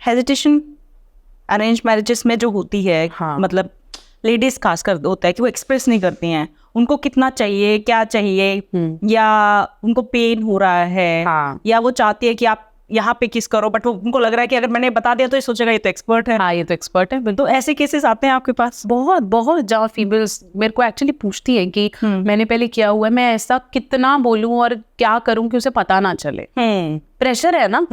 Hesitation arrange marriages में जो होती है, हाँ। मतलब लेडीज खासकर होता है कि वो एक्सप्रेस नहीं करती हैं उनको कितना चाहिए, क्या चाहिए, या उनको पेन हो रहा है, हाँ। या वो चाहती है कि आप यहाँ पे किस करो, बट वो उनको लग रहा है कि अगर मैंने बता दिया तो ये सोचेगा ये तो एक्सपर्ट है। हाँ, ये तो एक्सपर्ट है। तो ऐसे केसेस आते हैं आपके पास? बहुत बहुत, जहाँ फीमेल्स मेरे को एक्चुअली पूछती है कि मैंने पहले किया हुआ है, मैं ऐसा कितना बोलूं और क्या करूं कि उसे पता ना चले। प्रेशर है ना,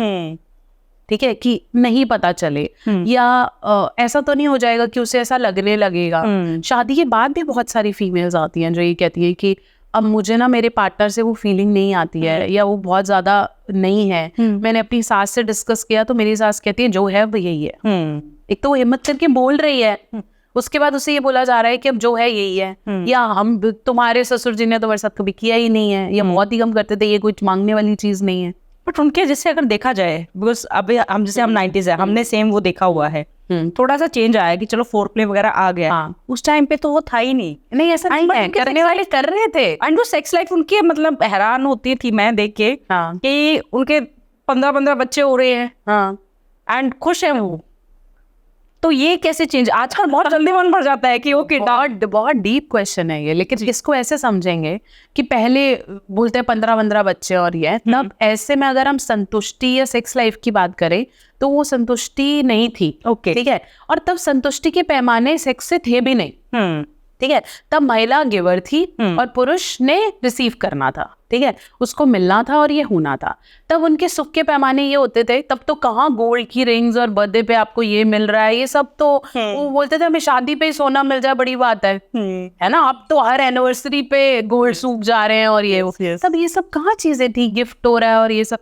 ठीक है, कि नहीं पता चले, या ऐसा तो नहीं हो जाएगा कि उसे ऐसा लगने लगेगा। शादी के बाद भी बहुत सारी फीमेल्स आती हैं जो ये कहती है कि अब मुझे ना मेरे पार्टनर से वो फीलिंग नहीं आती है, या वो बहुत ज्यादा नहीं है। मैंने अपनी सास से डिस्कस किया तो मेरी सास कहती है जो है वो यही है। एक तो वो हिम्मत करके बोल रही है, उसके बाद उसे ये बोला जा रहा है कि अब जो है यही है, या हम तुम्हारे ससुर जी ने तो मेरे साथ कभी किया ही नहीं है, या बहुत ही कम करते थे, ये कुछ मांगने वाली चीज नहीं है। बट उनके जैसे अगर देखा जाए, बिकॉज अभी हम जैसे हम 90s है, हमने सेम वो देखा हुआ है। थोड़ा सा चेंज आया कि चलो फोर प्ले वगैरह आ गया। उस टाइम पे तो वो था ही नहीं ऐसा नहीं है, करने वाले कर रहे थे। एंड वो सेक्स लाइफ उनकी, मतलब हैरान होती थी मैं देख के कि उनके 15-15 बच्चे हो रहे हैं एंड खुश है वो। तो ये कैसे चेंज? आजकल बहुत जल्दी मन भर जाता है कि ओके, बहुत डीप क्वेश्चन है ये। लेकिन इसको ऐसे समझेंगे कि पहले बोलते हैं 15-15 बच्चे और ये, तब ऐसे में अगर हम संतुष्टि या सेक्स लाइफ की बात करें तो वो संतुष्टि नहीं थी। ओके, ठीक है, और तब संतुष्टि के पैमाने सेक्स से थे भी नहीं। ठीक है, तब महिला गिवर थी और पुरुष ने रिसीव करना था। ठीक है, उसको मिलना था और ये होना था। तब उनके सुख के पैमाने ये होते थे। तब तो कहाँ गोल्ड की रिंग्स और बर्थडे पे आपको ये मिल रहा है, ये सब तो वो बोलते थे हमें शादी पे ही सोना मिल जाए बड़ी बात है ना। अब तो हर एनिवर्सरी पे गोल्ड सूख जा रहे हैं और ये तब ये सब कहाँ चीजें थी, गिफ्ट हो रहा है और ये सब।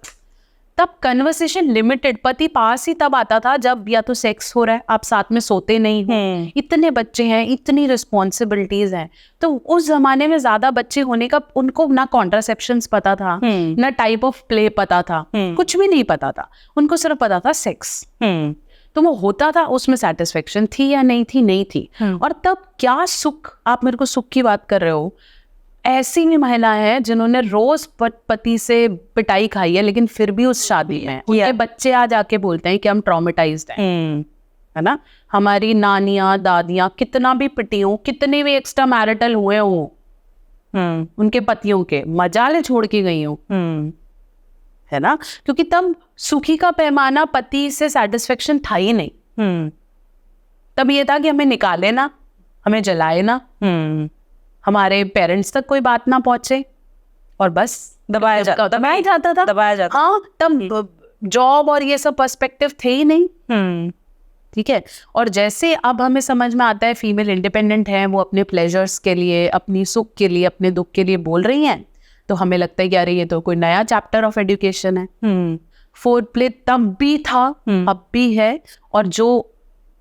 तब कन्वर्सेशन लिमिटेड, पति पास ही तब आता था जब या तो सेक्स हो रहा है, आप साथ में सोते नहीं हो, इतने बच्चे हैं, इतनी रिस्पॉन्सिबिलिटीज हैं। तो उस जमाने में ज्यादा बच्चे होने का उनको ना कॉन्ट्रासेप्शंस पता था, ना टाइप ऑफ प्ले पता था, कुछ भी नहीं पता था। उनको सिर्फ पता था सेक्स। तो वो होता था, उसमें सेटिस्फेक्शन थी या नहीं थी। और तब क्या सुख, आप मेरे को सुख की बात कर रहे हो, ऐसी भी महिलाएं हैं जिन्होंने रोज पति से पिटाई खाई है, लेकिन फिर भी उस शादी में उनके बच्चे आज आके बोलते हैं कि हम ट्रॉमेटाइज्ड हैं। है ना, हमारी नानियां दादियां कितना भी पिटी हो, कितने भी एक्स्ट्रा मैरिटल हुए हो, उनके पतियों के मजाले छोड़ के गई हो, है ना, क्योंकि तब सुखी का पैमाना पति से सेटिस्फेक्शन था ही नहीं। तब ये था कि हमें निकाले ना, हमें जलाए ना, हमारे पेरेंट्स तक कोई बात ना पहुंचे, और बस दबाया जाता था। हाँ, तब जॉब और ये सब पर्सपेक्टिव थे ही नहीं। ठीक है, और जैसे अब हमें समझ में आता है फीमेल इंडिपेंडेंट है, वो अपने प्लेजर्स के लिए, अपनी सुख के लिए, अपने दुख के लिए बोल रही हैं, तो हमें लगता है कि अरे ये तो कोई नया चैप्टर ऑफ एजुकेशन है। फोर प्ले तब भी था, अब भी है, और जो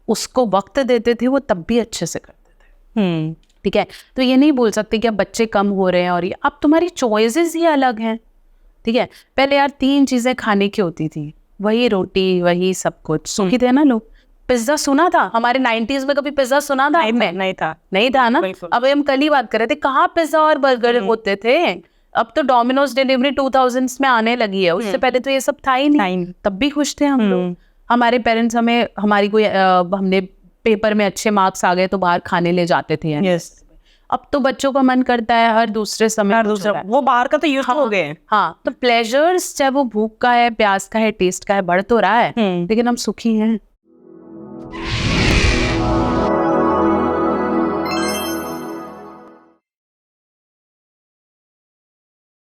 उसको वक्त देते थे वो तब भी अच्छे से करते थे। ठीक है, तो ये नहीं बोल सकते कि अब बच्चे कम हो रहे हैं और ये, अब तुम्हारी चॉइसेस ही अलग हैं। ठीक है, पहले यार 3 चीजें खाने की होती थी, वही रोटी, वही सब कुछ, सुखी थे ना लोग। पिज्जा सुना था हमारे 90s में? कभी पिज्जा सुना था? नहीं था ना। अब हम कल ही बात कर रहे थे, कहाँ पिज्जा और बर्गर होते थे। अब तो डोमिनोज डिलीवरी 2000s में आने लगी है, उससे पहले तो ये सब था ही नहीं। तब भी खुश थे हम लोग। हमारे पेरेंट्स हमें, हमारी कोई हमने पेपर में अच्छे मार्क्स आ गए तो बाहर खाने ले जाते थे। अब तो बच्चों का मन करता है हर दूसरे समय, वो बाहर का तो यूज हो गए। हाँ, तो प्लेजर्स, चाहे वो भूख का है, प्यास का है, टेस्ट का है, बढ़ तो रहा है, लेकिन हम सुखी हैं।